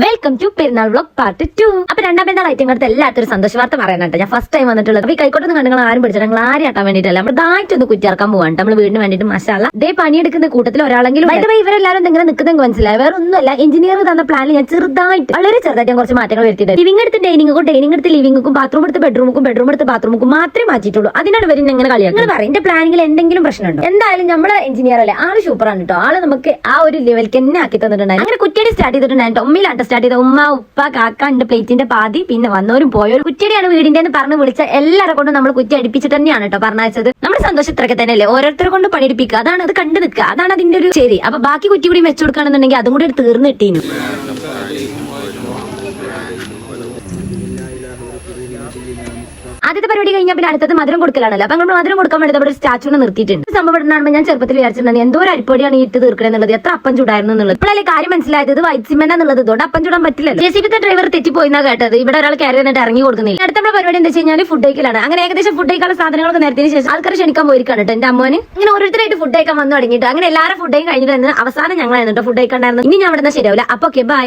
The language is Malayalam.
വെൽക്കം ടു പെരുന്നാൾ വ്ലോഗ് പാർട്ട് 2. അപ്പൊ രണ്ടാം പെരുന്നാൾ ഐറ്റം അടുത്ത് എല്ലാത്തൊരു സന്തോഷ വാർത്ത പറയാനായിട്ട് ഞാൻ ഫസ്റ്റ് ടൈം വന്നിട്ടുള്ളത്. അപ്പൊ ഈ കൈക്കോട്ടൊന്നും കണ്ടുങ്ങൾ ആരും പിടിച്ചിട്ട് ഞങ്ങൾ ആരും ആട്ടാൻ വേണ്ടിയിട്ടല്ല, നമ്മൾ ഇതായിട്ടൊന്ന് കുറ്റിയിറക്കാൻ പോവാണ് നമ്മൾ വീടിന് വേണ്ടിയിട്ട്. മസാല ദേ പണിയെടുക്കുന്ന കൂട്ടത്തിൽ ഒരാളെങ്കിലും ഇവരെല്ലാരും ഇങ്ങനെ നിൽക്കുന്നത് മനസ്സിലായി. വേറെ ഒന്നുമല്ല, എഞ്ചിനീയർ തന്ന പ്ലാനിൽ ഞാൻ ചെറുതായിട്ട് വളരെ ചെറുതായിട്ട് ഞാൻ കുറച്ച് മാറ്റങ്ങൾ വരുത്തിയിട്ട് ലിവിംഗ് എടുത്ത് ഡൈനിങ് എടുത്ത് ലിവിംഗും ബാത്റൂം എടുത്ത് ബെഡ്റൂം എടുത്ത് ബാത്റൂമുക്കും മാത്രമേ മാറ്റിയിട്ടുള്ളൂ. അതിനോട് വരും ഞങ്ങൾ കളിയാക്കി പറയും എന്റെ പ്ലാനിങ്ങിൽ എന്തെങ്കിലും പ്രശ്നമുണ്ടോ. എന്തായാലും നമ്മളെ എഞ്ചിനീയർ അല്ലേ, ആള് സൂപ്പറാണ് കേട്ടോ. ആള് നമുക്ക് ആ ഒരു ലെവലിലേക്ക് തന്നെ ആക്കി തന്നിട്ടുണ്ടായിരുന്നു. അങ്ങനെ കുറ്റിയടി സ്റ്റാർട്ട് ചെയ്തിട്ടുണ്ടായിരുന്നു. ഉമ്മയിലാട്ട സ്റ്റാർട്ട് ചെയ്ത ഉമ്മ ഉപ്പ കാക്ക ഉണ്ട് പ്ലേറ്റിന്റെ പാതി, പിന്നെ വന്നവരും പോയവരും. കുറ്റിയടിയാണ് വീടിന്റെ എന്ന് പറഞ്ഞ് വിളിച്ച എല്ലാവരെ കൊണ്ട് നമ്മൾ കുറ്റി അടിപ്പിച്ചിട്ട് തന്നെയാണ് കേട്ടോ പറഞ്ഞത്. നമ്മുടെ സന്തോഷത്തിലൊക്കെ തന്നെയല്ലേ ഓരോരുത്തരെ കൊണ്ട് പണിയെടുപ്പിക്കുക, അതാണ് അത് കണ്ടു നിൽക്കുക, അതാണ് അതിന്റെ ഒരു ശരി. അപ്പൊ ബാക്കി കുറ്റി കൂടി വെച്ചു കൊടുക്കുകയാണെന്നുണ്ടെങ്കിൽ അതും കൂടി തീർന്നു കിട്ടീനു. ആദ്യത്തെ പരിപാടി കഴിഞ്ഞാൽ പിന്നെ അടുത്തത് മധുരം കൊടുക്കലാണല്ലോ. അപ്പൊ നമ്മൾ മധുരം കൊടുക്കാൻ വേണ്ടി ഒരു സ്റ്റാച്ചുവിനെ നിർത്തിയിട്ടുണ്ട്. സംഭവം ഇടുന്നാകുമ്പോൾ ഞാൻ ചെറുപ്പത്തിൽ വിചാരിച്ചിട്ടുണ്ടെങ്കിൽ എന്തോ ഒരു അരിപ്പൊടിയാണ് ഇട്ട് തീർക്കണെന്നുള്ളത്, എത്ര അപ്പം ചൂടായിരുന്നു എന്നുള്ളത്. ഇപ്പോഴല്ലേ കാര്യം മനസ്സിലായത് ഇത് വൈറ്റ് സിമെന്റ് എന്നുള്ളത്. ഇതുകൊണ്ട് അപ്പം ചൂടാൻ പറ്റില്ല. ജെസിബിത്തെ ഡ്രൈവർ തെറ്റിപ്പോയിന്നാ കേട്ടത്. ഇവിടെ ഒരാൾ കയറി എന്നിട്ട് ഇറങ്ങി കൊടുക്കുന്നില്ല. അടുത്ത നമ്മുടെ പരിപാടി എന്താ വെച്ച് കഴിഞ്ഞാൽ ഫുഡ് കഴിക്കലാണ്. അങ്ങനെ ഏകദേശം ഫുഡ് കഴിക്കാനുള്ള സാധനങ്ങളൊക്കെ നേരത്തിന് ശേഷം ആൾക്കാർ ക്ഷണിക്കാൻ പോയിരിക്കാണ് കേട്ടോ എന്റെ അമ്മോന്. ഇങ്ങനെ ഓരോരുത്തരായിട്ട് ഫുഡ് കഴിക്കാൻ വന്നു തുടങ്ങിയിട്ട് അങ്ങനെ എല്ലാവരും ഫുഡ് കഴിഞ്ഞിട്ട് അവസാനം ഞങ്ങളായിരുന്നു ഫുഡ് കഴിക്കാണ്ടായിരുന്നു. ഇനി ഞാൻ അവിടെ നിന്ന് ശരിയാവില്ല. അപ്പൊ ഓക്കെ ബൈ.